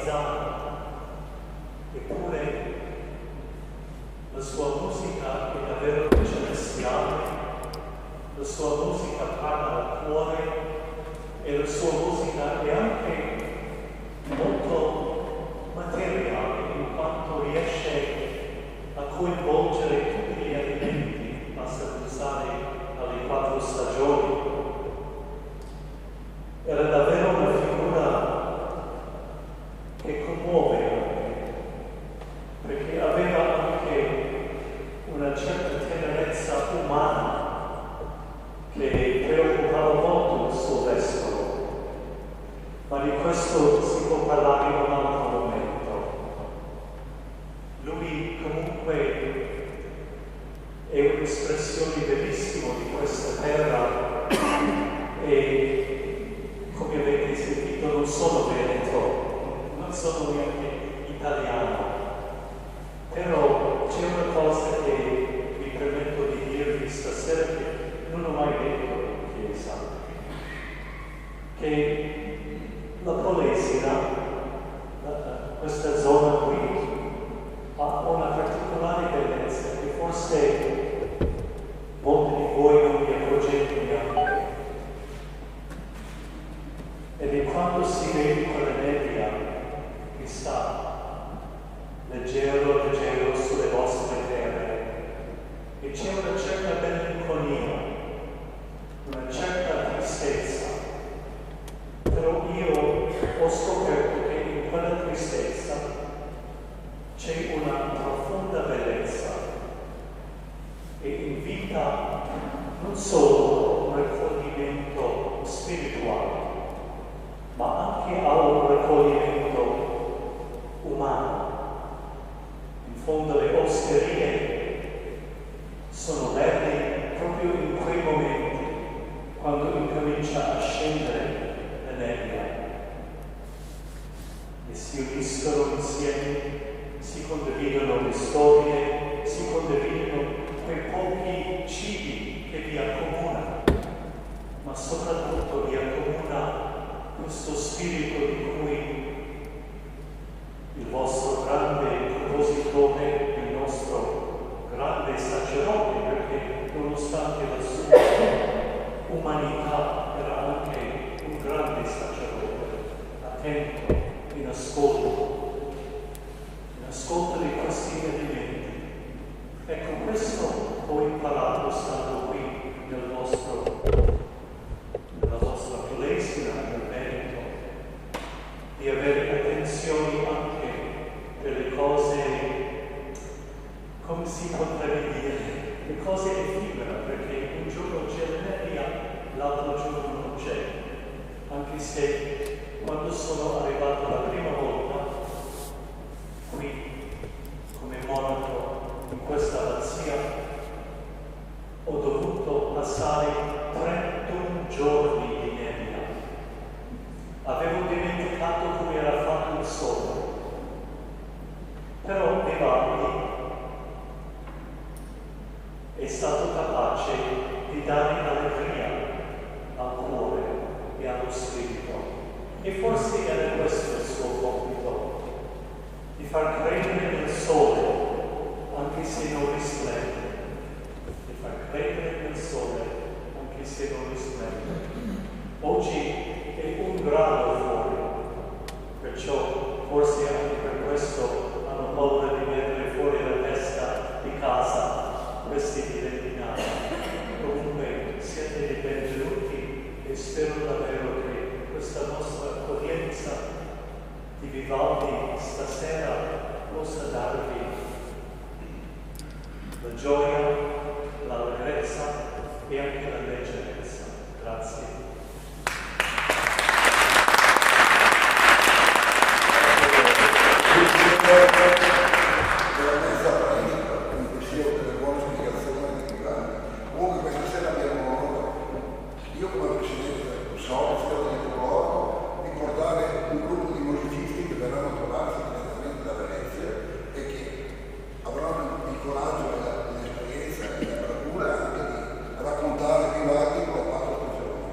Provenzano, eppure la sua musica è davvero celestiale, la sua musica parla al cuore e la sua musica è anche molto materiale, in quanto riesce a coinvolgere tutti gli elementi, basta pensare alle 4 stagioni. Era davvero una figura che commuove anche, perché aveva anche una certa tenerezza umana che preoccupava molto il suo vescovo, ma di questo si può parlare in un altro momento. Lui comunque è un'espressione bellissima di questa terra e, come avete sentito, non sono veneto, non sono neanche italiano, però c'è una cosa che mi permetto di dirvi stasera che non ho mai detto in chiesa, che la Polesina, questa zona qui, ha una particolare bellezza che forse molti di voi non vi accorgete neanche. Ed è quando si vede quella nebbia che sta leggero, leggero sulle vostre terre, e c'è una certa melanconia, una certa tristezza. Però io ho scoperto che in quella tristezza c'è una profonda bellezza e invita non solo un raccoglimento spirituale, ma anche a un raccoglimento umano. In fondo le osterie sono belle proprio in quei momenti, quando incomincia a scendere la nebbia e si uniscono insieme, si condividono le storie, si condividono quei pochi cibi che vi accomuna, ma soprattutto vi accomuna questo spirito di cui il vostro grande compositore, il nostro grande sacerdote, perché nonostante la sua umanità era anche un grande sacerdote, attento, in ascolto di questi elementi. Ecco, questo ho imparato stando qui nella vostra Polesina, nel Veneto, di avere attenzione anche per le cose, come si potrebbe dire, le cose effimere, perché un giorno c'è la nebbia, l'altro giorno non c'è. Anche se quando sono arrivato la prima volta qui come monaco in questa abbazia, ho dovuto passare 31 giorni di nebbia. Avevo dimenticato come era fatto il sole, però Vivaldi è stato capace di dare allegria al cuore e allo spirito. E forse era questo il suo compito, di far credere nel sole, anche se non risplende. Di far credere nel sole, anche se non risplende. Oggi è 1 grado fuori, perciò forse anche per questo hanno paura di mettere fuori la testa di casa questi dilettinati. Comunque siete dei benvenuti e spero davvero che questa nostra accoglienza di Vivaldi stasera possa darvi la gioia, l'allegrezza e anche la leggerezza. Grazie. Io come presidente del Consorzio spero di portare un gruppo di musicisti che verranno a trovarsi direttamente da Venezia e che avranno il coraggio e l'esperienza e la bravura anche di raccontare Vivaldi con le 4 stagioni.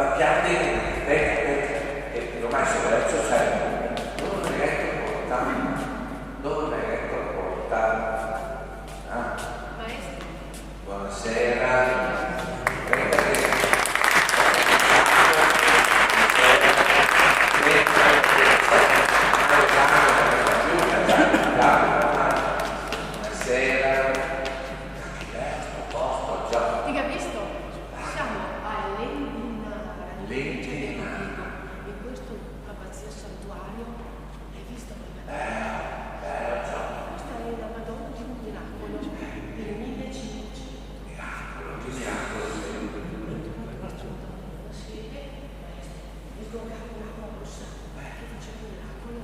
ma piante, ormai sono letto sempre, dove mi letto portare? Dove mi letto portare? Ah. Maestro. Buonasera. Dica, visto? Siamo a Lendina. E questo abbazia santuario, hai visto? Questa è la Madonna di un miracolo del 1500. Il governo rossa che faceva miracolo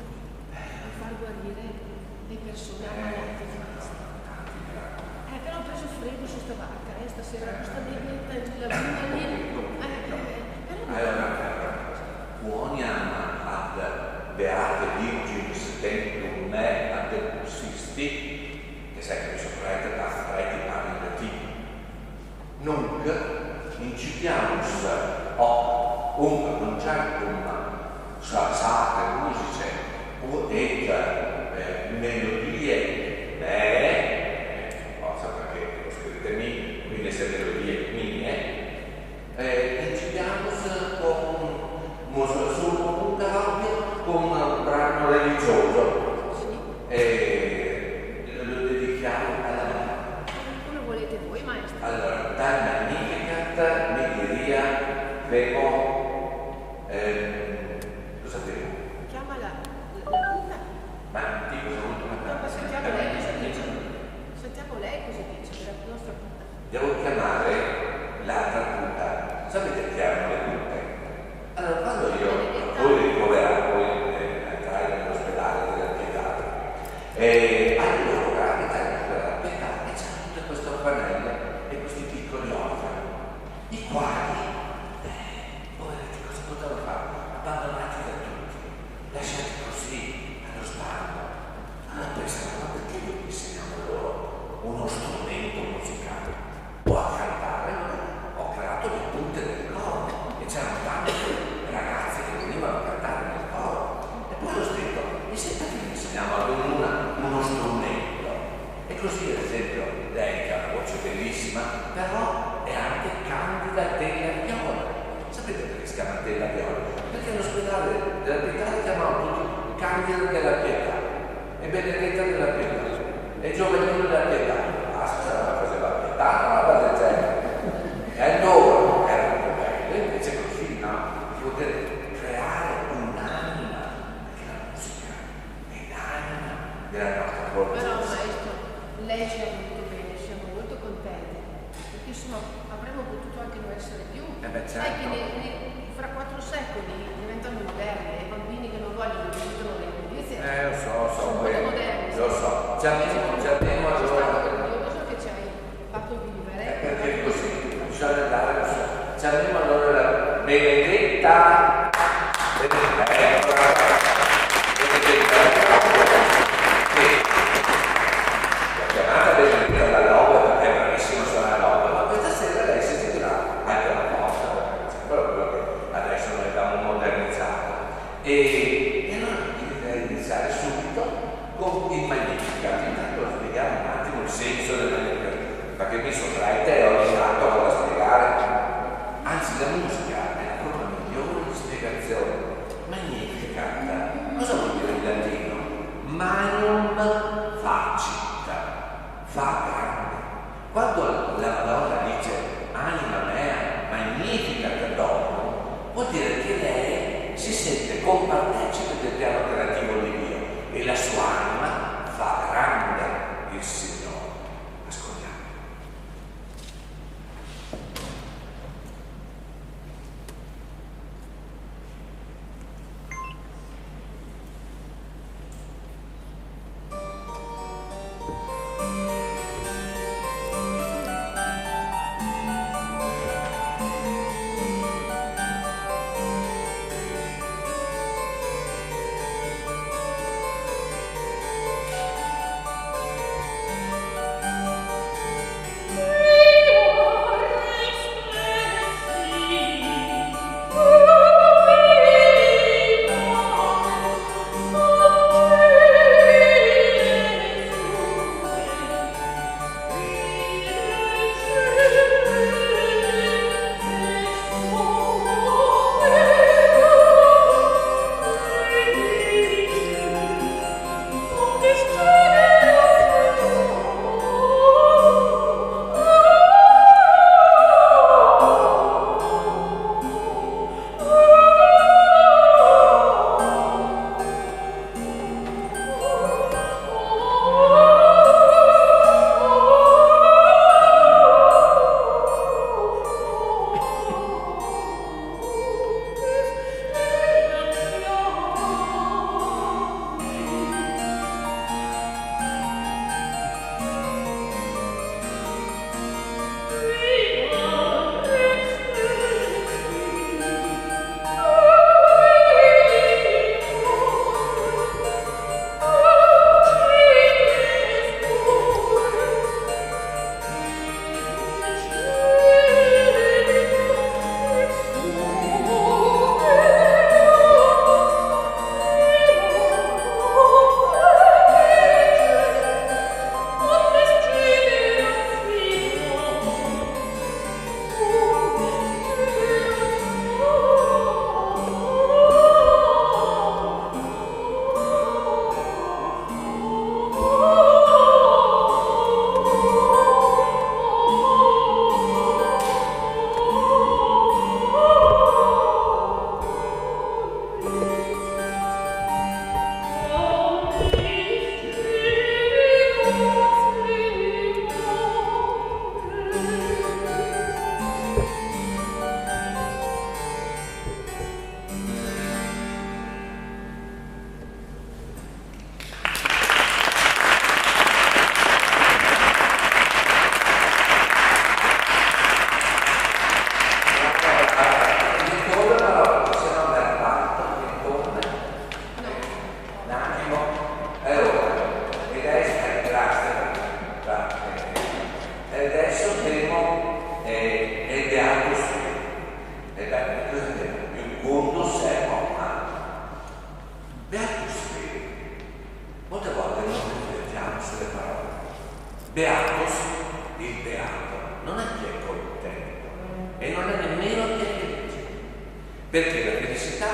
per far guarire le persone ammalate di questo. Però ho preso freddo su sta barca, stasera questa la vita lì. Quoniam ad beate virginis templum me ad sisti, che sai che mi sono prete da preti parli nunc incipiamus concertum sacre musice et melodie cosa perché lo scrivete mi, quindi se melodie mie, incipiamus su un cavallio con un brano religioso e lo dedichiamo alla mamma. Come volete voi, maestro? Allora, dal Magnificat mi diria cosa devo? Chiama la puta. Ma ti cosa ho voluto No, sentiamo lei cosa dice. Sentiamo lei cosa dice della nostra puta. Devo chiamare l'altra puta. Sapete che hanno le pute? Allora, quando io voi ricoveravo, entrai nell'ospedale della Pietà, allora entrai nella Pietà e c'erano tutte queste orfanelle e questi piccoli orfani, i quali, poveretti, cosa potevano fare? Abbandonati da tutti, lasciati così allo sbando. Allora pensavo, ma perché non insegniamo loro uno strumento musicale? O a cantare? Ho creato le punte del coro e c'erano tante ragazze che venivano a cantare nel coro e poi ho scritto e se perché insegniamo ad uno strumento e così ad esempio lei che ha una voce bellissima però è anche Candida della Viola. Sapete perché si chiama della Viola? Perché all'ospedale della Pietà la chiamano tutti Candida della Pietà e Benedetta della Pietà e Giovannino della Pietà. Basta, faceva la Pietà, una roba del genere. E allora era un po' bello, invece così, no? Poter creare un'anima, perché la musica è l'anima della nostra forza. Però, maestro, lei ci ha voluto bene, siamo molto contenti. Perché insomma avremmo potuto anche non essere più. Beh, Sai certo. che fra 4 secoli diventano moderni, e i bambini che non vogliono diventano le milizie. Lo so, sono quelli moderni. lo so. Ci abbiamo Sono allora. stato orgoglioso che ci hai fatto vivere. Perché così bisogna andare così. Ci abbiamo allora la Benedetta. La chiamata Benedetta dall'opera perché è bravissima a suonare l'opera, ma questa sera lei si sentirà anche la porta, perché c'è quello che adesso noi abbiamo modernizzato. E allora direi di iniziare subito con il Magnificat. Intanto spiegare un attimo il senso del Magnificat, perché mi sottraete e ho lasciato a spiegare. Anzi, la musica è la propria migliore spiegazione. Magnificat, cosa vuol dire in latino? Magnum facit, fa grande. Quando la Madonna dice anima mea magnificat domo, vuol dire che lei si sente compartecipe del piano creativo di Dio e la sua anima fa grande il Signore. Ascoltiamo. Beatus, il beato, non è chi è contento e non è nemmeno chi è felice, perché la felicità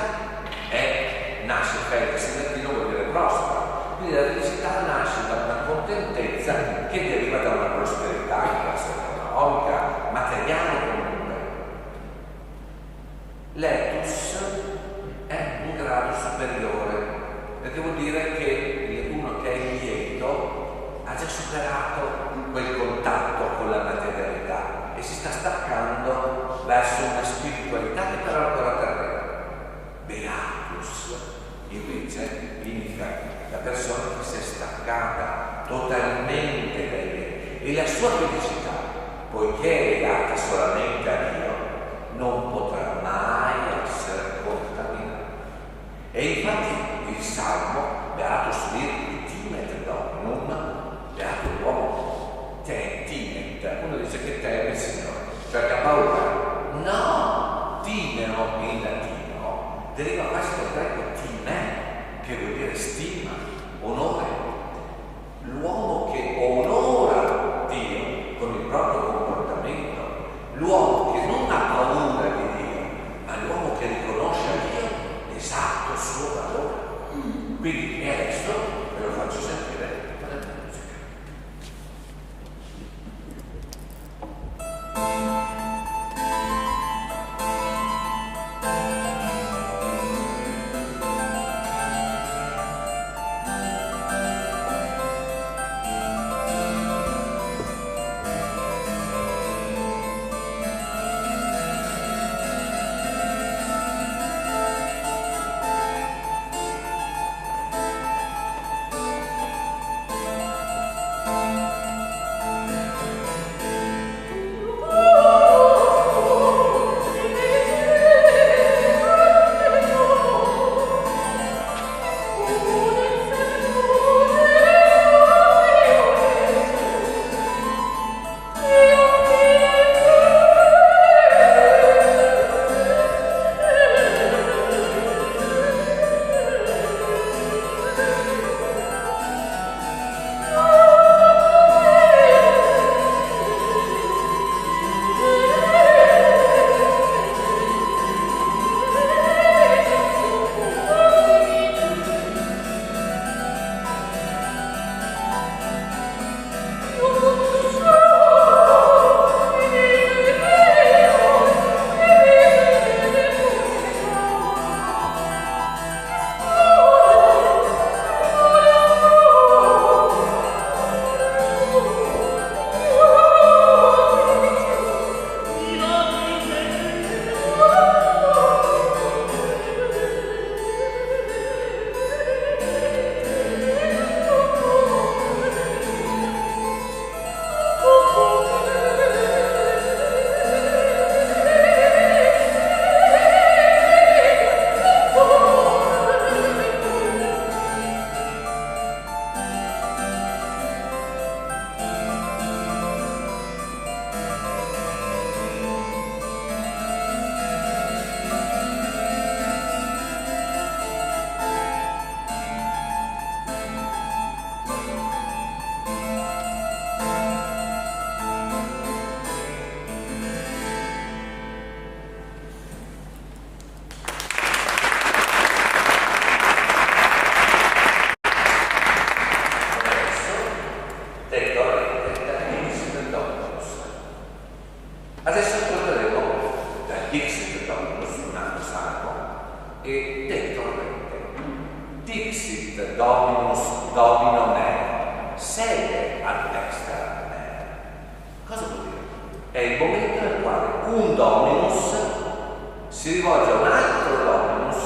nasce, felice, in latino vuol dire prospera, quindi la felicità nasce da una contentezza che deriva da una prosperità che può essere economica, materiale comunque. L'etus è un grado superiore, perché vuol dire che uno che è lieto ha già superato quel contatto con la materialità e si sta staccando verso una spiritualità che però è ancora terrena. Beatus invece significa la persona che si è staccata totalmente da Dio e la sua felicità, poiché è legata solamente a Dio, non potrà mai essere contaminata. E infatti il Salmo, Beatus vir timet Dominum, beato l'uomo che è timet, uno dice che teme il Signore, cioè che ha paura. No, timeo in latino deriva quasi dal greco time, che vuol dire stima, onore. L'uomo che onora Dio con il proprio comportamento, l'uomo che non ha paura di Dio, ma l'uomo che riconosce a Dio esatto il suo valore. Quindi e adesso ve lo faccio sentire con la musica. Adesso ascolteremo da Dixit Dominus, un altro salmo, e Te torrente. Dixit Dominus Domino me, sede ad extra me. Cosa vuol dire? È il momento nel quale un Dominus si rivolge a un altro Dominus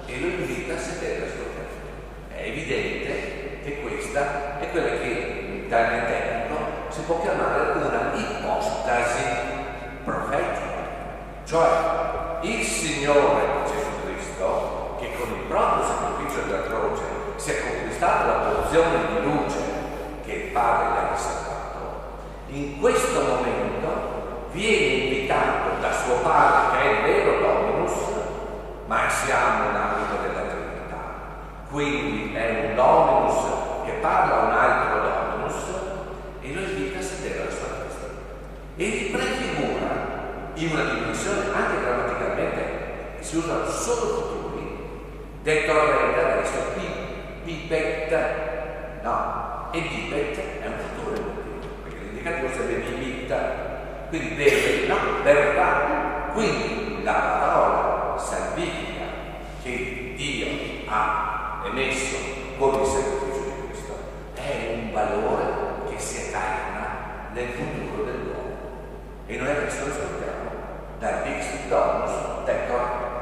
e lo invita a sedere sul caffè. È evidente che questa è quella che in termine tecnico si può chiamare una ipostasi profetica, cioè il Signore Gesù Cristo, che con il proprio sacrificio della croce si è conquistato la porzione di luce che il Padre gli ha riservato, in questo momento viene invitato da suo Padre, che è il vero Dominus, ma siamo nell'ambito della Trinità, quindi è un Dominus che parla a un altro Dominus, e si usano solo futuri, detto arreda adesso pipetta, no, e pipet è un futuro emotivo, perché l'indicativo sarebbe pipetta, quindi deve, no, verrà. Quindi la parola salvifica che Dio ha emesso come il sacrificio di Cristo è un valore che si eterna nel futuro dell'uomo. E noi adesso lo ascoltiamo dal Dixit Domus, detto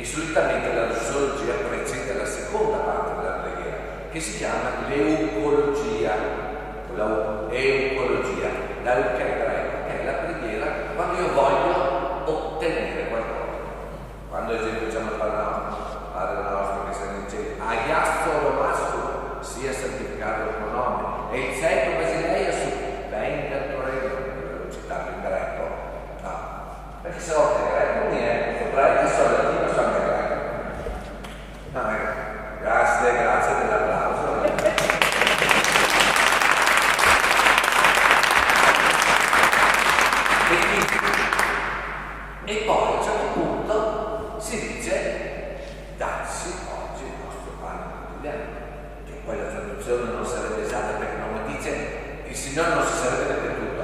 e solitamente la sociologia che si chiama l'eucologia, eucologia, da euche greco, che è la preghiera quando io voglio ottenere qualcosa. Quando ad esempio diciamo Padre nostro che sei nei cieli, Aiasso Romassu, sia santificato il tuo nome, e il secolo Basilea su, venga il tuo regno, devo citarlo in greco, no, perché se no il greco mi è, potrei che so latino, so anche greco. No, grazie dell'applauso. E poi a un certo punto si dice dacci oggi il nostro pane quotidiano, che poi la traduzione non sarebbe esatta perché non dice il Signore non si sarebbe ripetuto,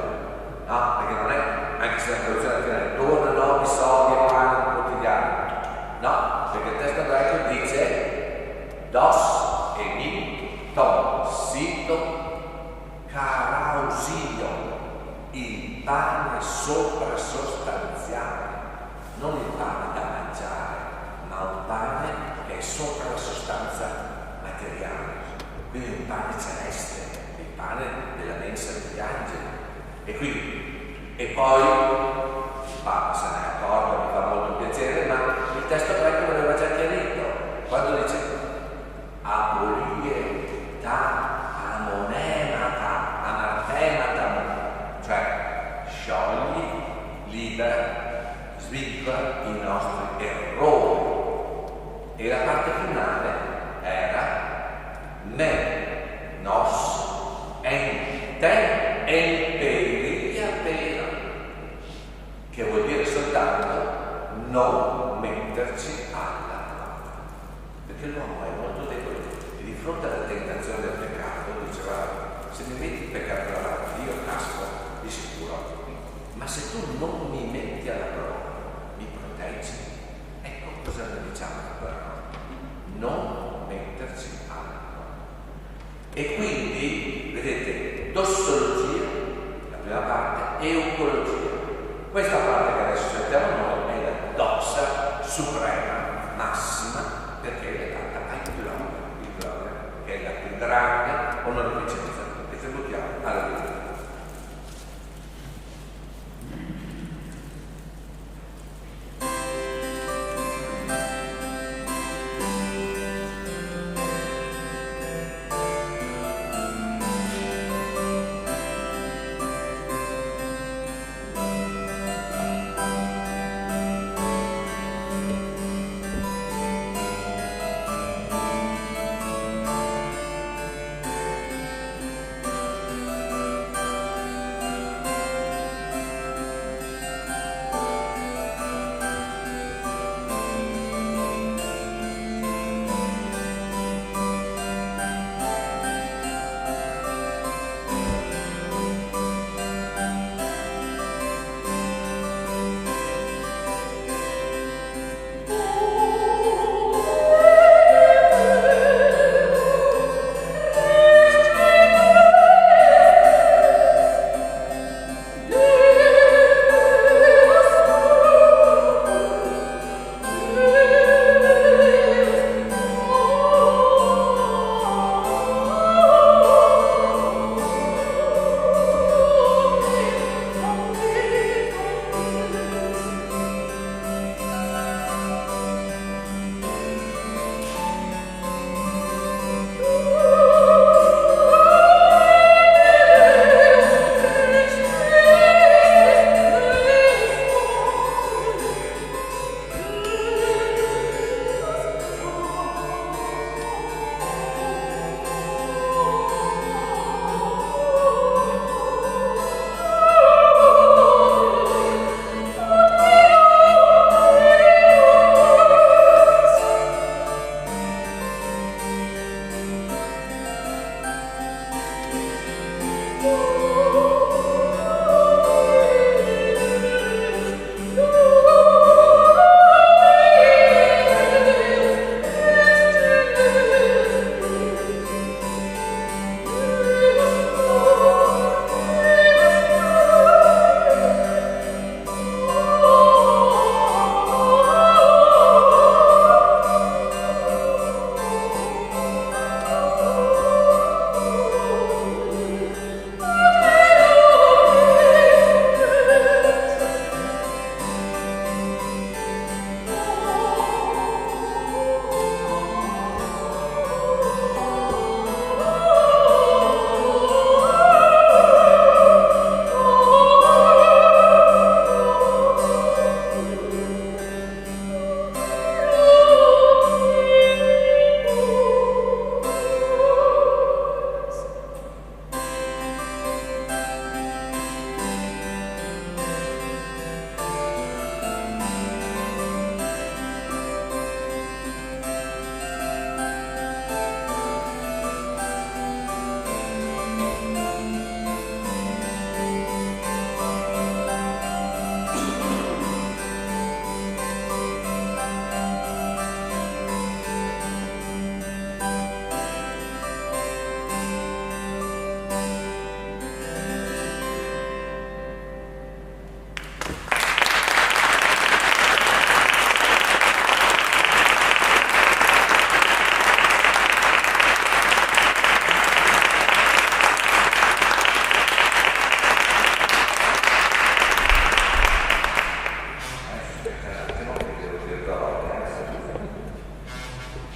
no? Perché non è, anche se la traduzione alla fine è torna nobis soldi e pane quotidiano, no? Perché il testo greco dice dos emin ton sito carausio, il pane soprasostanziale, non il pane da mangiare, ma un pane che è sopra la sostanza materiale, quindi un pane celeste, il pane della mensa degli angeli. E poi il Papa se ne è accorto, mi fa molto piacere, ma il testo greco l'aveva già chiarito quando dice aporie ta amonemata anartemata, cioè sciogli, libera, svincula i nostri errori. E la parte finale era ne nos en te emperia pera, che vuol dire soltanto non metterci alla prova, perché l'uomo è molto debole e di fronte alla tentazione del peccato diceva se mi metti il peccato davanti io casco di sicuro, ma se tu non mi metti alla prova mi proteggi. Ecco cosa ne diciamo però, non metterci alla prova. E quindi vedete, dossologia la prima parte, eucologia questa parte che adesso sentiamo noi è la doxa suprema massima, perché è legata ai gloria, che è la più grande onorificenza che tributiamo alla vita.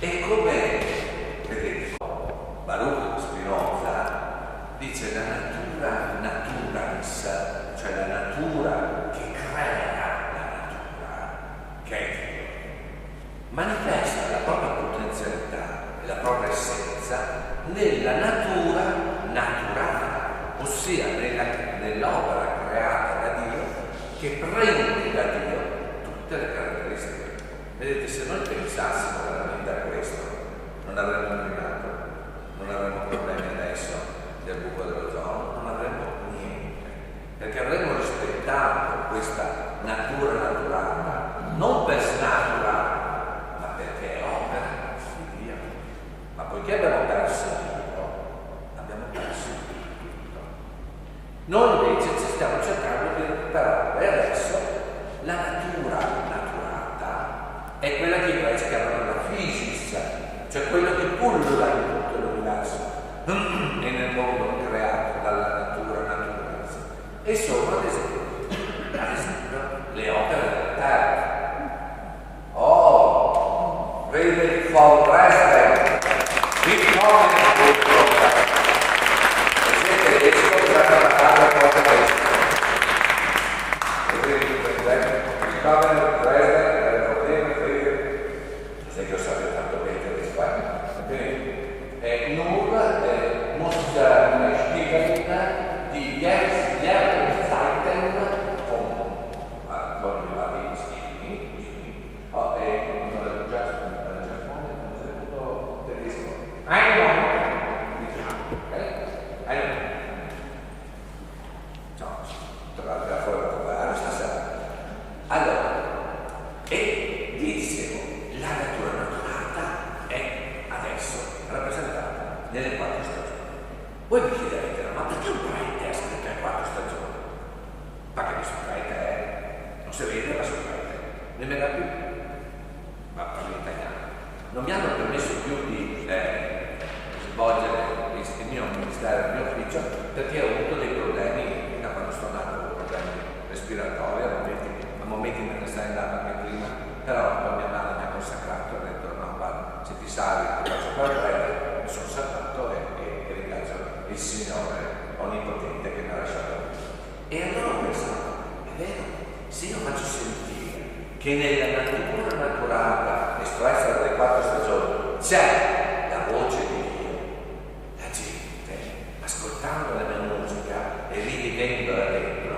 E come vedete, Baruch Spinoza dice la natura naturans, cioè la natura che crea la natura, che è Dio, manifesta la propria potenzialità e la propria essenza nella natura naturale, ossia nell'opera creata da Dio, che prende da Dio tutte le caratteristiche. Vedete, se noi pensassimo veramente a questo, non avremmo inquinato, non avremmo problemi adesso del buco dell'ozono, non avremmo niente, perché avremmo rispettato questa natura naturale, non per snaturare, ma perché è opera di Dio. Ma poiché abbiamo perso Dio, abbiamo perso tutto. Noi invece ci stiamo cercando di recuperare, e adesso la natura naturata è quella che i greci chiamano la physis, cioè quella che pullula in tutto l'universo e nel mondo creato dalla natura naturale. E sono ad esempio le opere della terra. Oh, Friedrich von Dresden, Vittorio di Roma. Vedete, tedesco che va a parlare con questo. Sai che lo sapete tanto bene di Spagna. Nur muss Spiegeln die Jahreszeiten von Lewinsky. Allora, e vi dicevo, la natura naturata è adesso rappresentata nelle 4 stagioni. Voi mi chiederete, ma perché un prete ha scritto le 4 stagioni? Ma che nessun prete è? Non si vede, ma sono prete. Nemmeno più. Ma parlo in italiano. Non mi hanno permesso più di svolgere il mio ministero, il mio ufficio, perché ho avuto dei problemi da quando sono nato, problemi respiratori, a momenti me ne stai andando anche prima, però poi mia madre mi ha consacrato, ha detto no, guarda, se ti salvi ti faccio fare prete, mi sono salvato e ringrazio il Signore Onnipotente che mi ha lasciato. E allora ho pensato, è vero, se io faccio sentire che nella natura naturale espressa dalle 4 stagioni c'è la voce di Dio, la gente, ascoltando la mia musica e rivivendola dentro,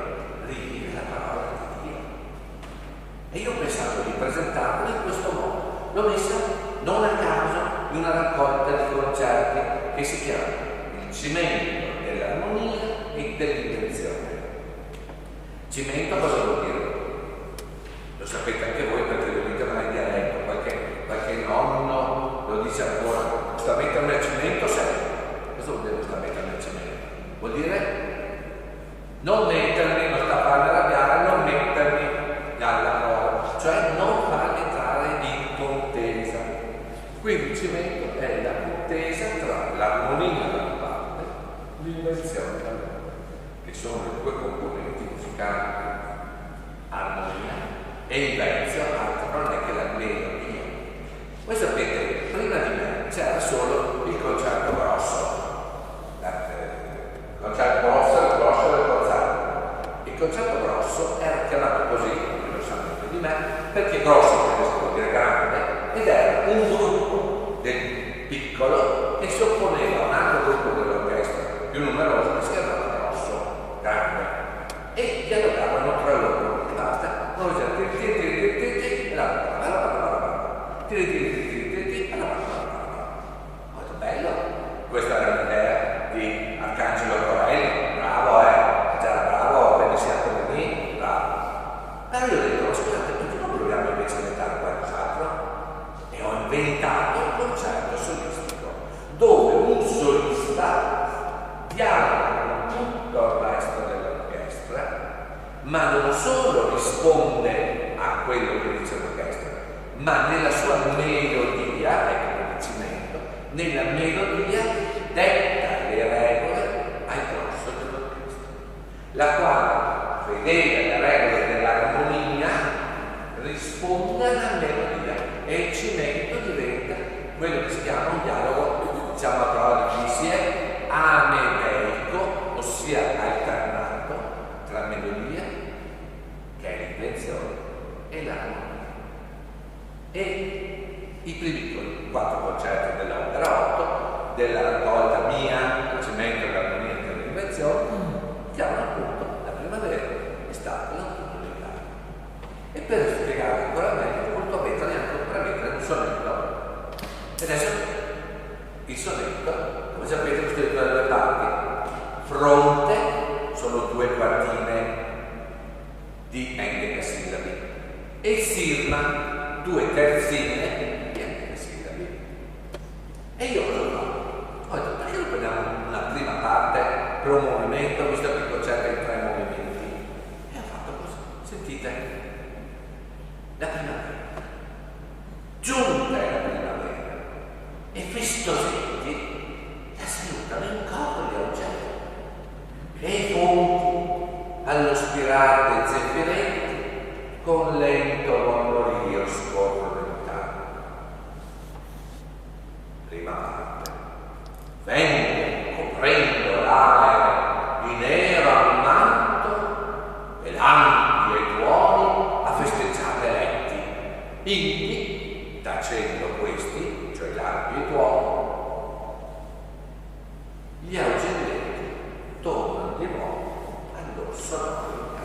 rivive la parola di Dio. E io ho pensato di presentarlo in questo modo. L'ho messa non a caso in una raccolta di concerti che si chiama Il cimento dell'armonia e dell'invenzione. Cimento cosa vuol dire? Lo sapete anche voi perché lo dite mai in dialetto, qualche nonno lo dice ancora. Sta mettermi al cimento sempre. Cosa vuol dire sta mettermi al cimento? Vuol dire non mettermi, non sta a farmi arrabbiare, non mettermi alla prova, cioè non farmi entrare in contesa. Quindi il cimento è la contesa tra l'armonia da una parte e l'invenzione dall'altra, che sono le due componenti musicali, armonia e invenzione, altro non è che la melodia. Voi sapete, prima di me c'era solo il concerto grosso, il concerto grosso e il concerto. Il concerto grosso era chiamato così, lo sanno più di me, perché grosso vuol dire grande, ed era un gruppo del piccolo che si opponeva a un altro gruppo dell'orchestra più numeroso che si chiamava grosso, grande, e dialogavano tra loro. Basta, noi dicevamo molto bello. Questa era l'idea di Arcangelo Corelli, bravo, già bravo, quindi siamo lì, bravo. Allora io ho detto, scusate, perché non proviamo invece a inventare qualcos'altro? E ho inventato il concerto solistico, dove un solista dialoga con tutto il resto dell'orchestra, ma non solo risponde a quello che dice l'orchestra, ma nella sua melodia, ecco il cimento, nella melodia detta le regole al grosso dell'orchestra, la quale, fedele alle regole dell'armonia, risponde alla melodia e il cimento diventa quello che si chiama un dialogo, diciamo la parola di si è amedeico, ossia alternato tra melodia, che è l'invenzione, e l'armonia. E i primi 4 concerti dell'opera 8, della raccolta mia, il cimento, l'armonia e l'invenzione, chiamano appunto la primavera, l'estate, l'autunno e l'inverno. E per spiegare ancora meglio, appunto mettere anche un sonetto. E adesso il sonetto, come sapete, è costituito da 2 parti. Fronte sono 2 quartine di endecasillabi e sirma 2 terzine di endecasillabi. E io cosa ho fatto? Ho detto, perché non prendiamo una prima parte per un movimento, visto che il concerto è in 3 movimenti? E ho fatto così. Sentite? La primavera. Giunta è la primavera e festosetti la salutano in coro gli oggetti e i fonti allo spirar dei zeffiretti con lento mormorio scorrono lontano. Prima parte. Vengo coprendo l'aria di nero al manto e lampi e tuoni a festeggiare letti. Indi, tacendo questi, cioè lampi e tuoni, gli augelletti tornano di nuovo al loro sonoro incanto.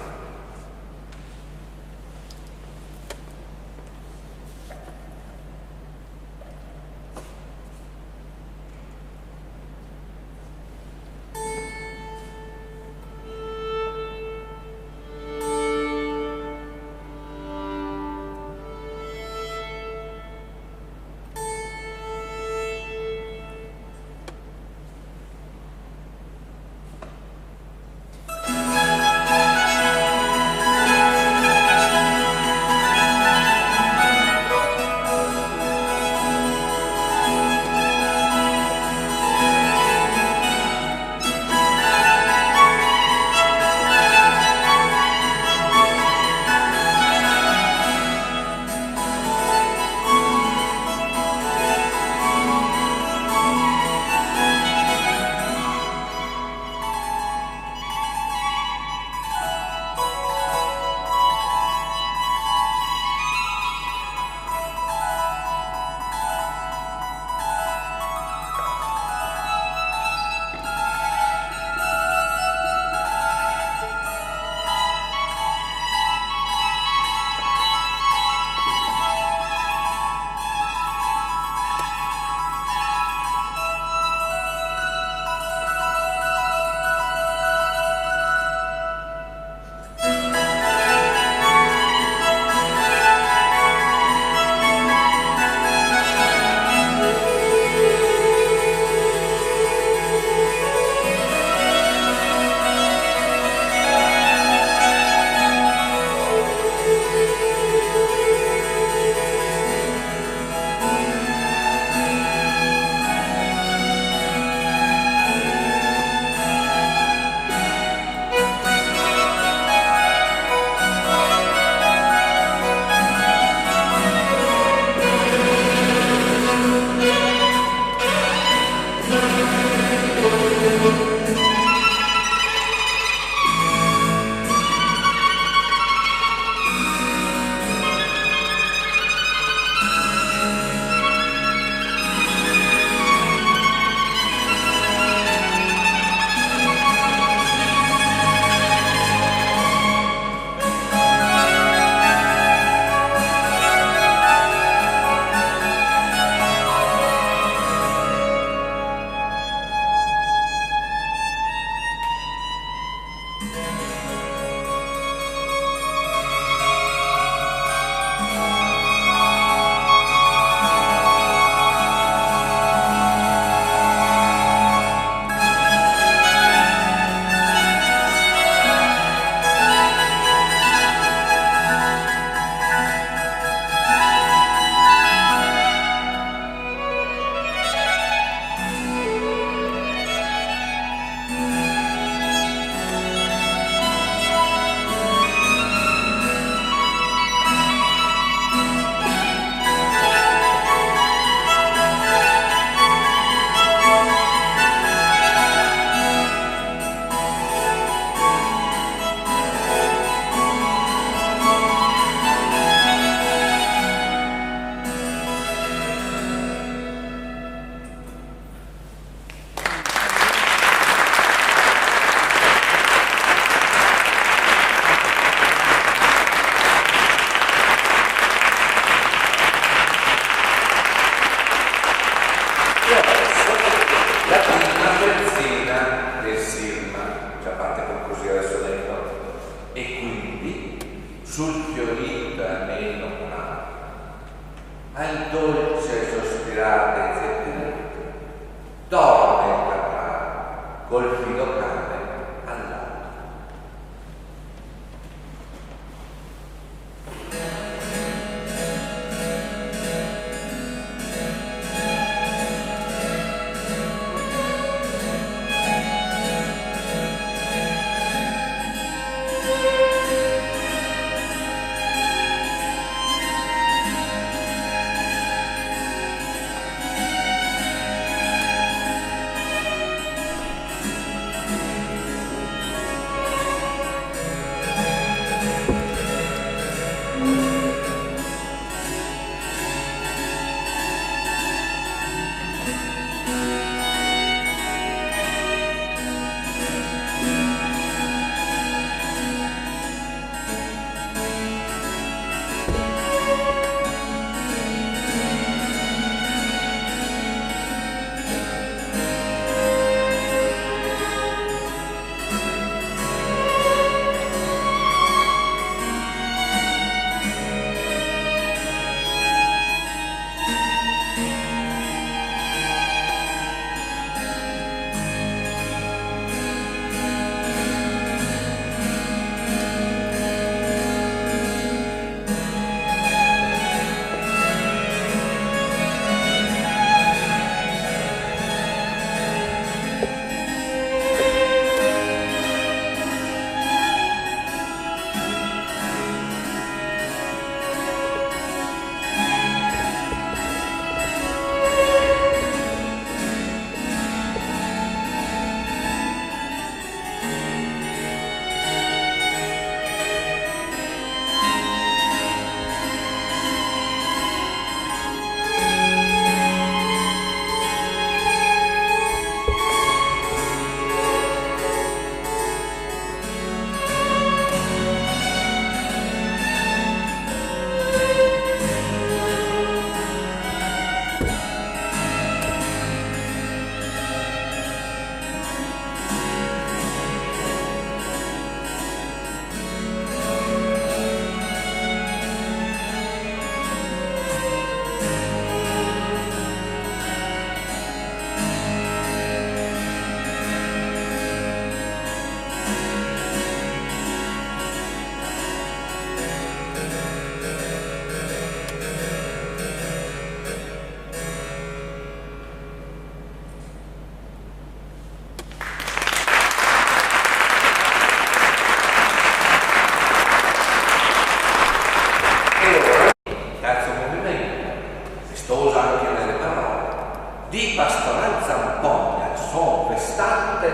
di Pastoral Zampogna, son festante,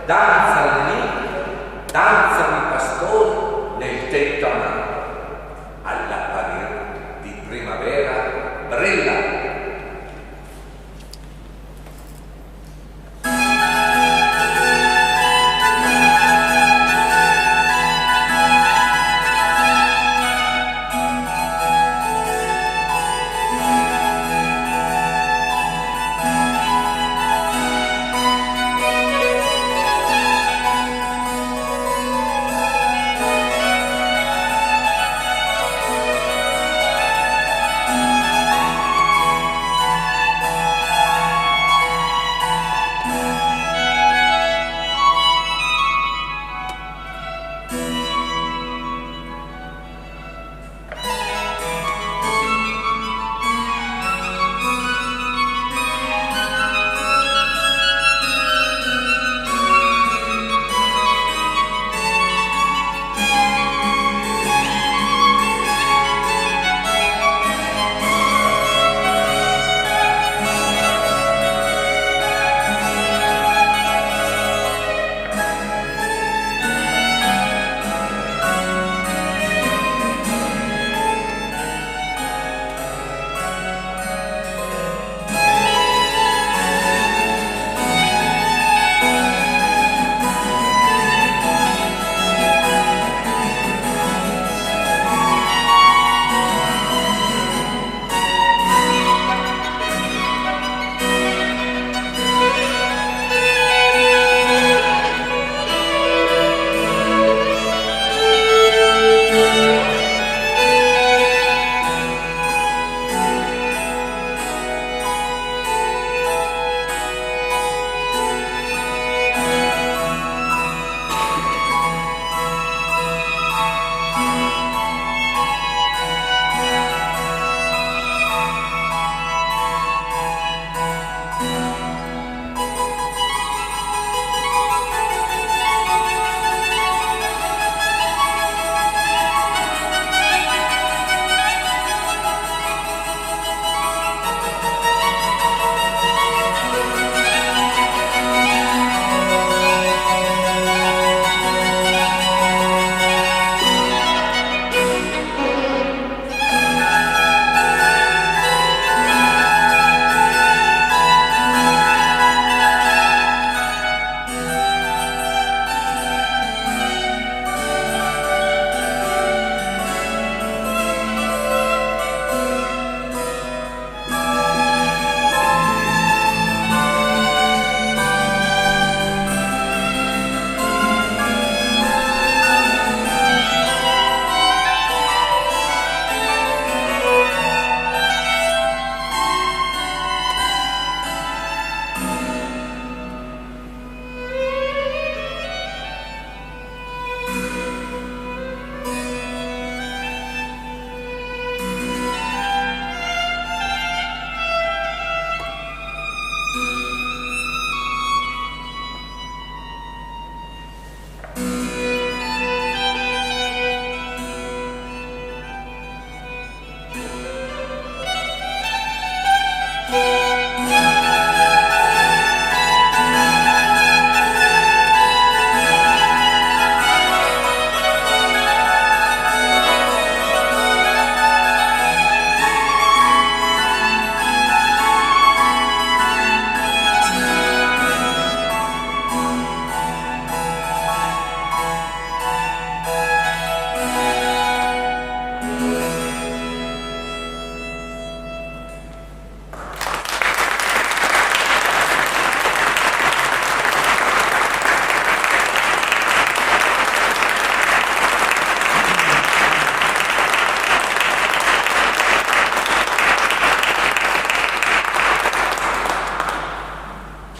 danzano i pastori nel tetto amato, all'apparir di primavera brilla.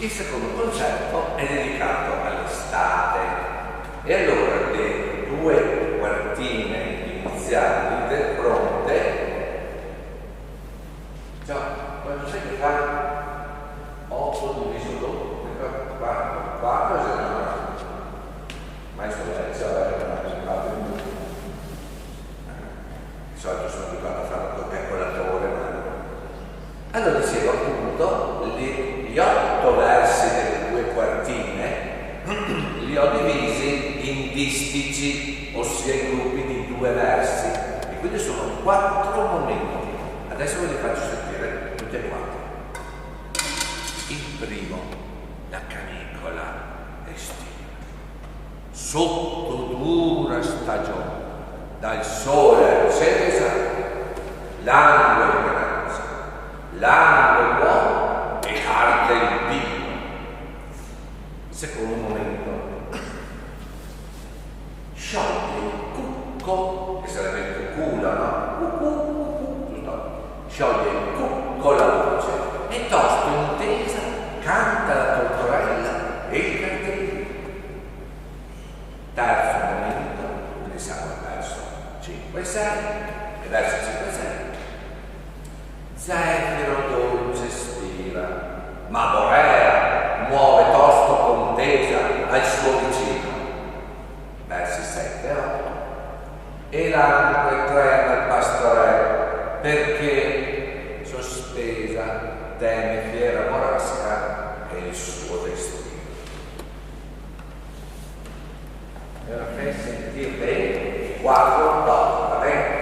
Il secondo concerto è dedicato all'estate e allora le due quartine iniziali del fronte, cioè, quando sai che fa 8 diviso 2, 4 se no, mai sono di solito sono abituato a fare un calcolatore, ma allora dicevo appunto le gli 8 versi delle 2 quartine li ho divisi in distici, ossia in gruppi di 2 versi, e quindi sono 4 momenti. Adesso ve li faccio sentire tutti e 4. Il primo, la canicola estiva. Sotto dura stagione, dal sole accesa, l'ango è grezzo, l'ango è buono e arde il vino. Secondo momento, scioglie il cucco, che sarebbe il cuculo, no? Giusto? Scioglie il cucco la voce e tosto intesa canta la tortorella e il cartellino. Terzo momento, quindi siamo al verso 5 e 6, e verso 5 e 6. Zefiro dolce spira, ma Borea muove tosto contesa al suo vicino. Versi 7 e 8. E l'anque trema il pastore, perché sospesa teme fiera morasca e il suo destino. E ora fai sentire bene 4 dopo, va bene?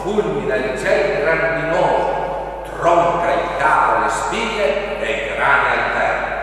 fulmina il cielo grandinoso, tronca il capo alle spighe e i grani al terra.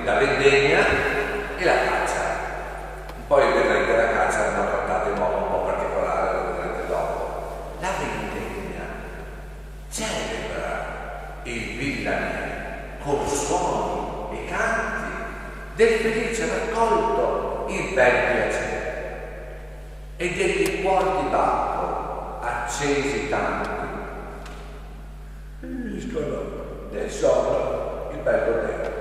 la vendemmia e la caccia. Poi vedrete la caccia è una trattata in modo un po' particolare, lo vedrete dopo. La vendemmia celebra il villanè con suoni e canti del felice raccolto, il bel piacere e dei cuori di Bacco accesi tanti del sonno il bel godere.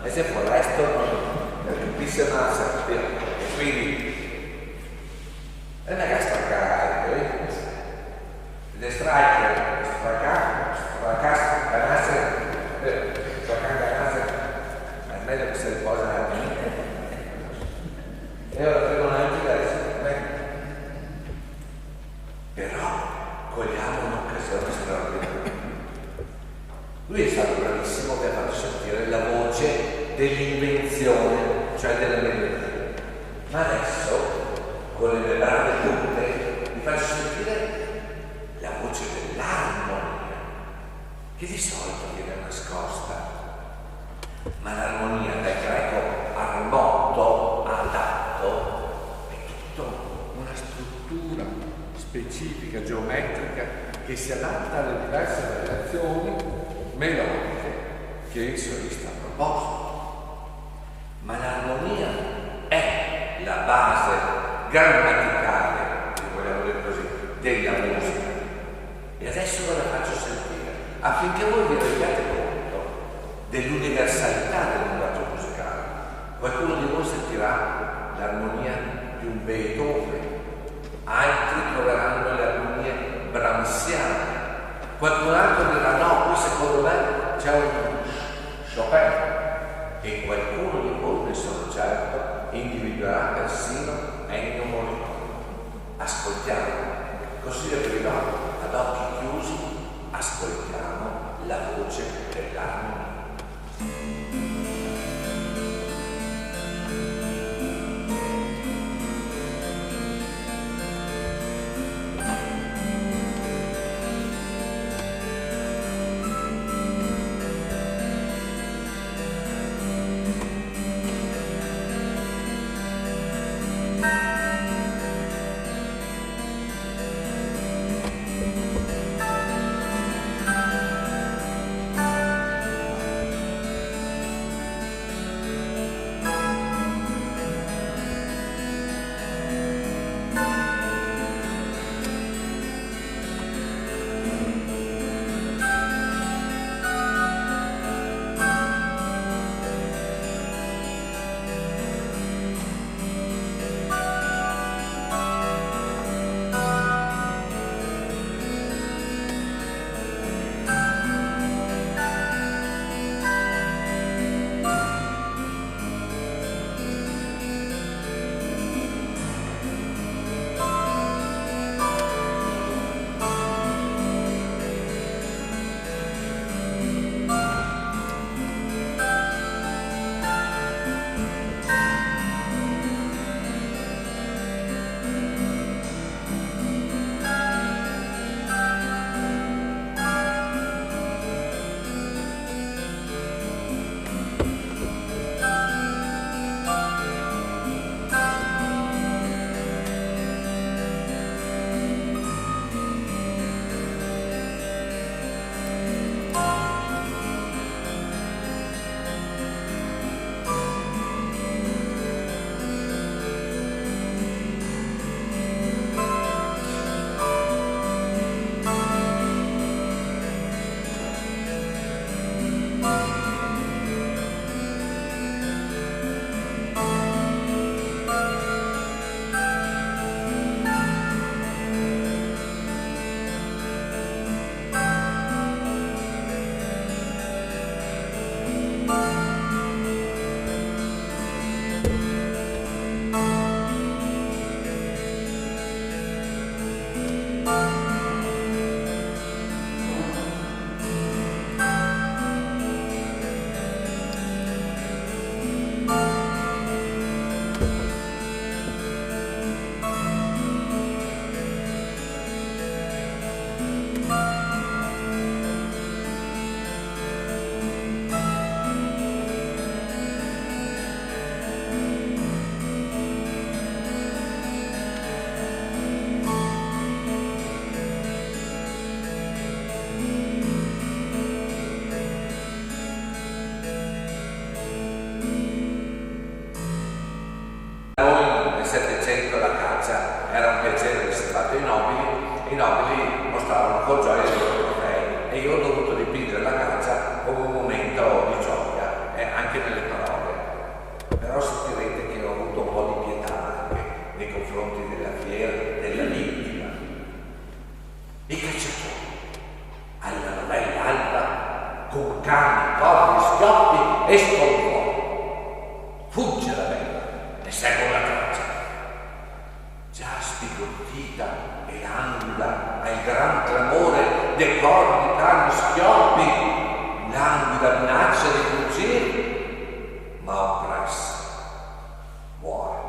e se fu resto capisce massa, e quindi non è che straccare, le stracche, è meglio che si riposa un attimo. E ora prego anche adesso, però cogliamo un'occasione straordinaria. Lui è stato bravissimo che ha fatto sentire la voce dell'invenzione, cioè della melodia. Ma adesso, con le brave tutte, vi faccio sentire la voce dell'armonia, che di solito viene nascosta. Ma l'armonia dal greco armotto, adatto, è tutta una struttura specifica, geometrica, che si adatta alle diverse variazioni melodiche che il solista ha proposto. Ma l'armonia è la base grammaticale, se vogliamo dire così, della musica. E adesso ve la faccio sentire, affinché voi vi rendiate conto dell'universalità del linguaggio musicale. Qualcuno di voi sentirà l'armonia di un Beethoven, altri troveranno le armonie brahmsiane, qualcun altro dirà no, qui secondo me c'è un Chopin, e qualcuno di voi, ne sono certo, individuerà persino Ennio Morricone. Ascoltiamo, così le dirò, ad occhi chiusi, ascoltiamo la voce dell'armonia. i nobili mostravano con gioia i loro trofei e io ho dovuto dipingere la caccia come un momento di gioia anche nelle Papras muore.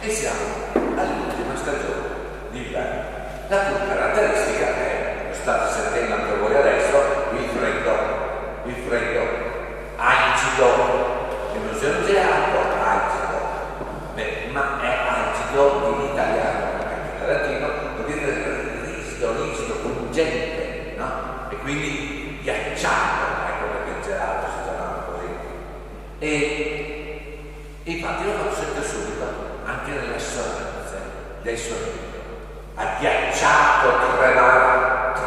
E siamo all'ultima stagione d'inverno. La più caratteristica è, lo state sentendo anche voi adesso, il freddo acido, l'illusione gelato, acido. Beh, ma è acido in italiano, anche in latino, vuol dire risto, pungente, no? E quindi ghiacciato, ecco perché il gelato si chiama così. E infatti lo faccio sempre subito, anche nelle assonanze dei suoni. Agghiacciato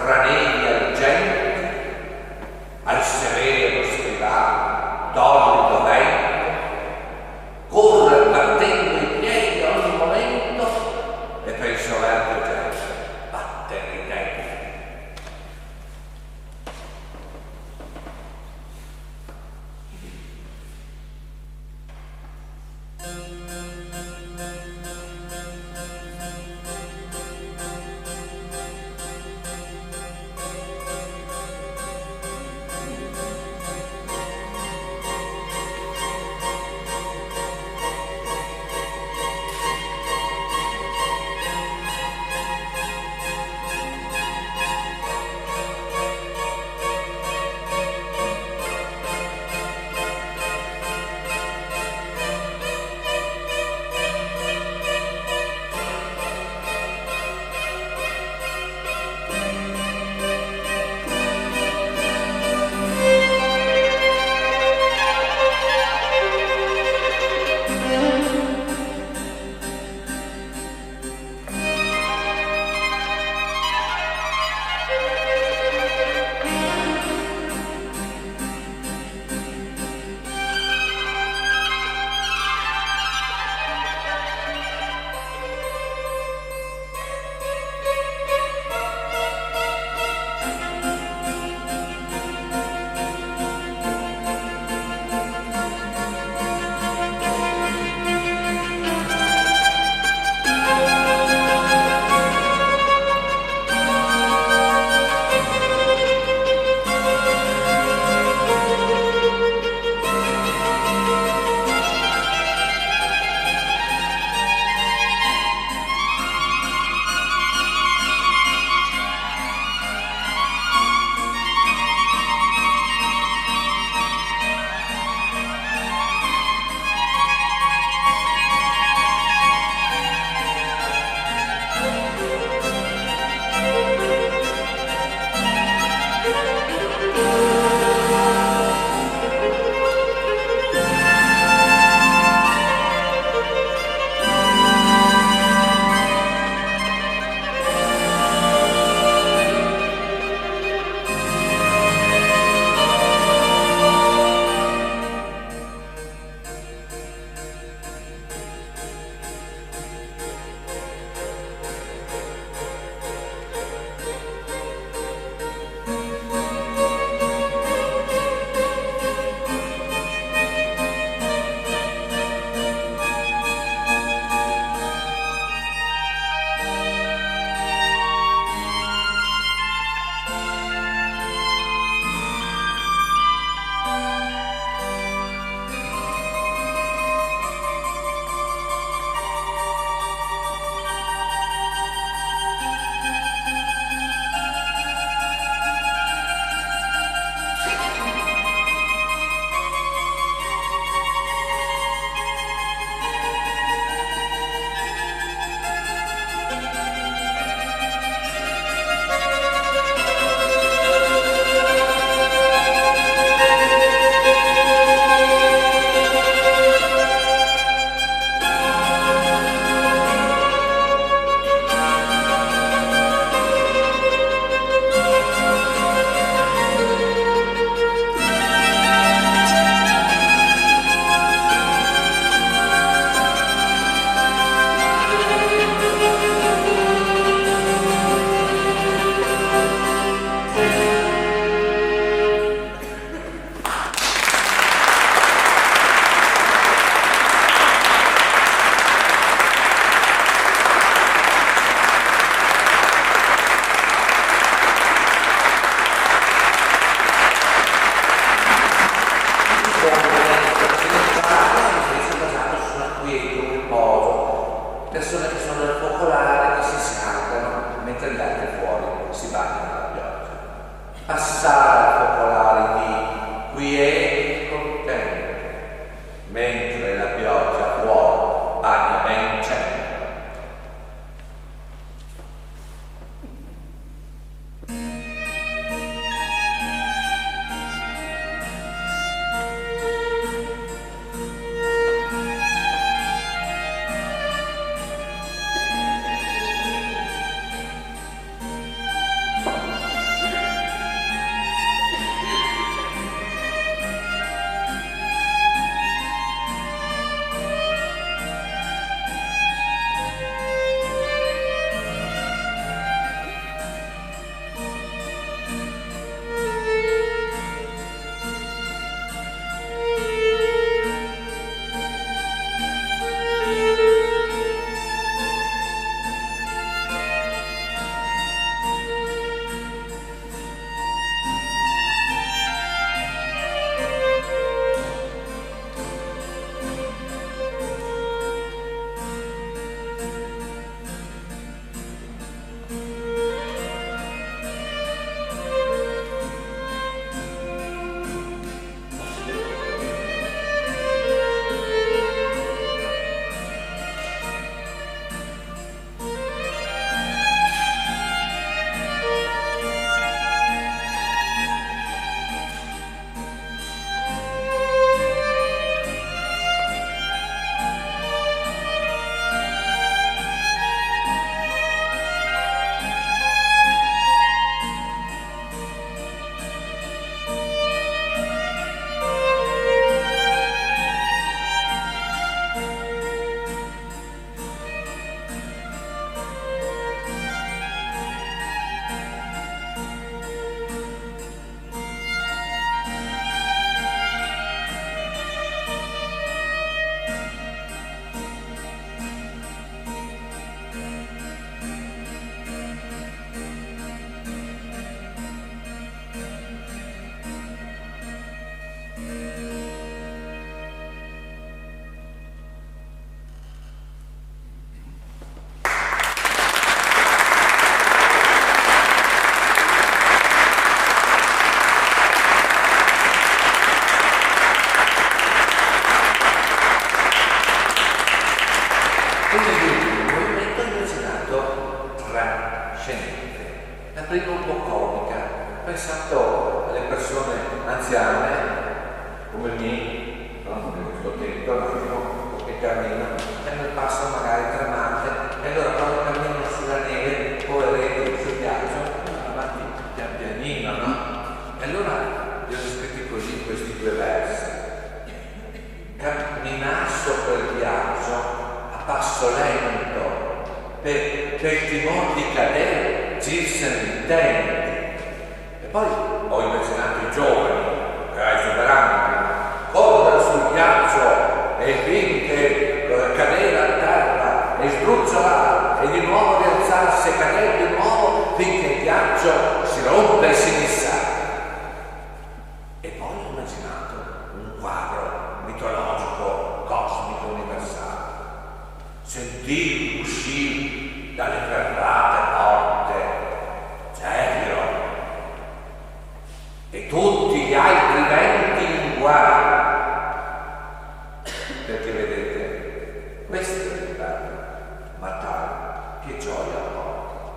tranegli argenti, al severo scrivano dolido vento, corre battendo i piedi a ogni momento e penso verso gente, battere i tempi. trascendente, la prima un po' comica, pensando alle persone anziane come me, no? Che sto attento un attimo, che camminano e mi passano magari tremate, e allora quando camminano sulla neve, poveretti sul ghiaccio, avanti pian pianino, no? E allora li ho scritti così questi due versi: camminar sopra il ghiaccio a passo lento, per il timore di cadere, girsene intenti. E poi ho immaginato i giovani, esuberanti, correre sul ghiaccio e finché cadere a terra e sdrucciolare e di nuovo rialzarsi e cadere di nuovo finché il ghiaccio si rompe e si dissappa. E poi ho immaginato un quadro mitologico, cosmico, universale. Sentire uscire dalle ferrate porte Celio e tutti gli altri venti in guardia. Perché vedete, questo è il bello, ma che gioia porta.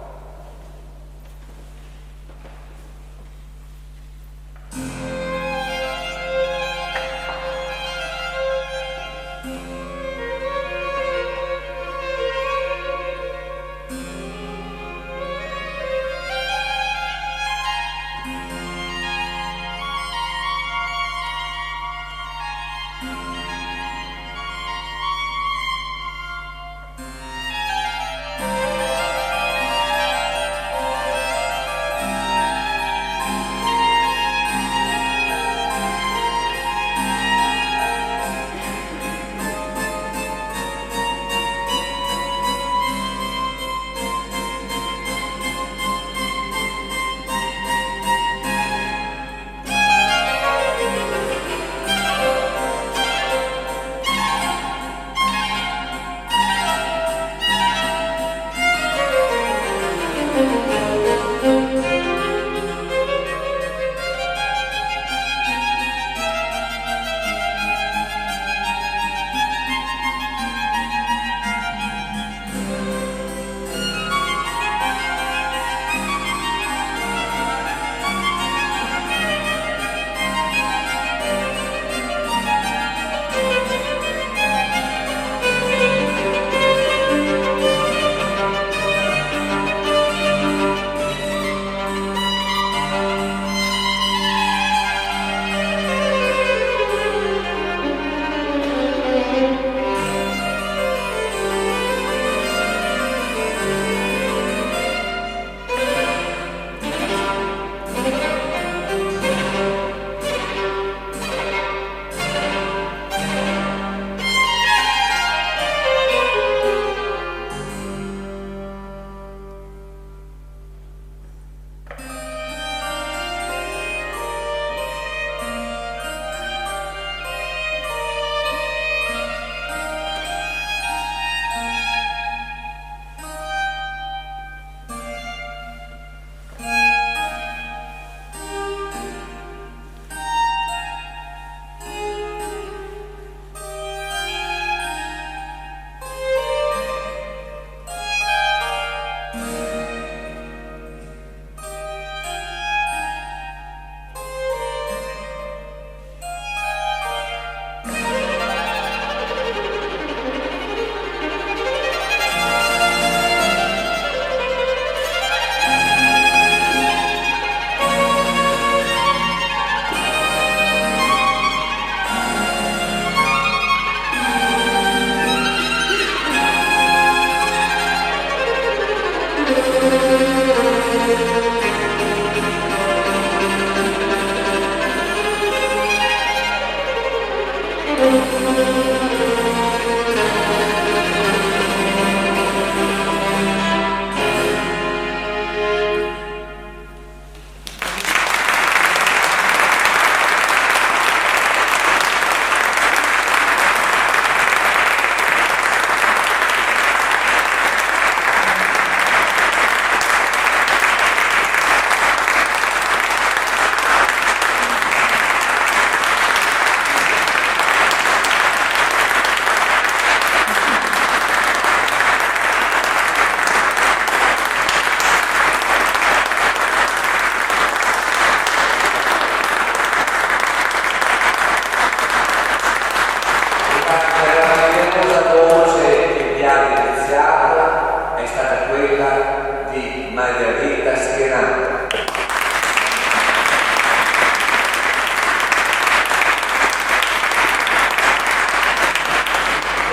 della vita schienata.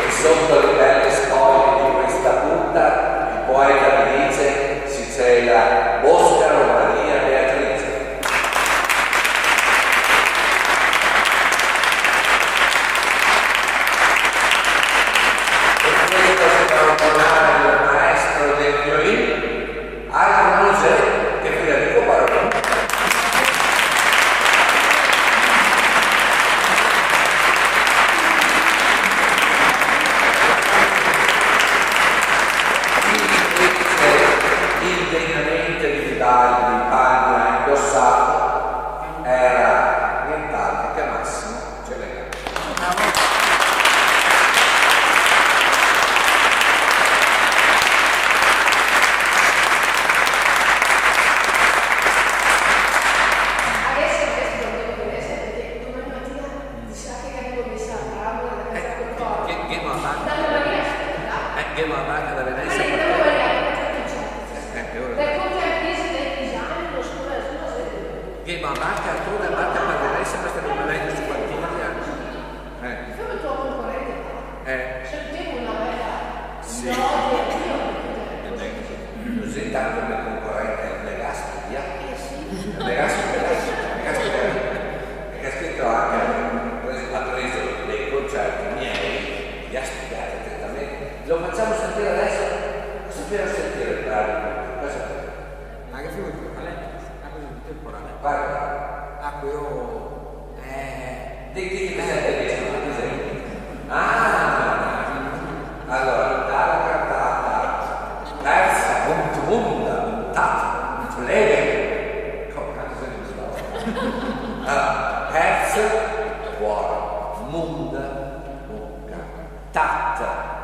E sotto le belle spoglie di questa punta il poeta mi dice si cela Oscar o Maria Beatrice. E questo si fa tornare il maestro del violino al museo che Federico Baroni. Indegnamente di Vivaldi, Paglia indossato era nient'altro che Massimo Celentano. Adesso dobbiamo vedere perché domani mattina ti sa che abbiamo messo a tavola da casa col coro. Che va avanti? Dalla Maria Stella. Che va avanti da Venezia? Ma andiamo a vedere dal Conte Artesi dai Pisani, lo scuola Che va avanti a tu, avanti per Venezia, ma stiamo vedendo su quanti anni. Come il tuo concorrente qua. Sentiamo una bella Sì. lode a Dio. Così tanto il mio concorrente è Legaspi, via. Sì. Legaspi, perché ha scritto anche, ha preso dei concerti miei, li ha studiati attentamente. Lo facciamo sentire adesso? Sappiamo sentire il brano. Ma che film qual è? Ah, così, temporale. Guarda, Ah, quello... di che hai visto? Per esempio? Allora, dalla cantata terza, munda, puntata, leve. Come cazzo sei questo? Allora, terza, cuore, munda, bocca, tat,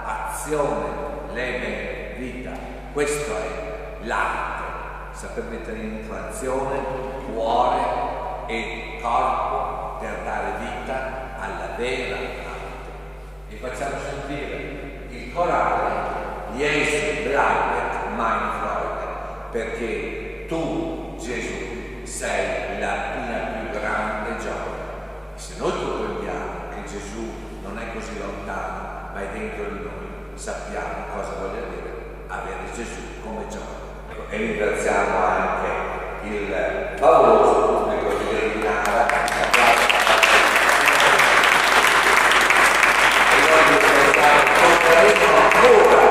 azione, leve, vita. Questo è l'arte. Saper mettere in inflazione cuore e corpo per dare vita alla vera arte. E facciamo sentire il corale Jesu bleibt mein Freund, perché tu, Gesù, sei la mia più grande gioia. E se noi comprendiamo che Gesù non è così lontano, ma è dentro di noi, sappiamo cosa voglia dire avere Gesù come gioia. E ringraziamo anche il favoloso pubblico di Grinara. E noi ringraziamo ancora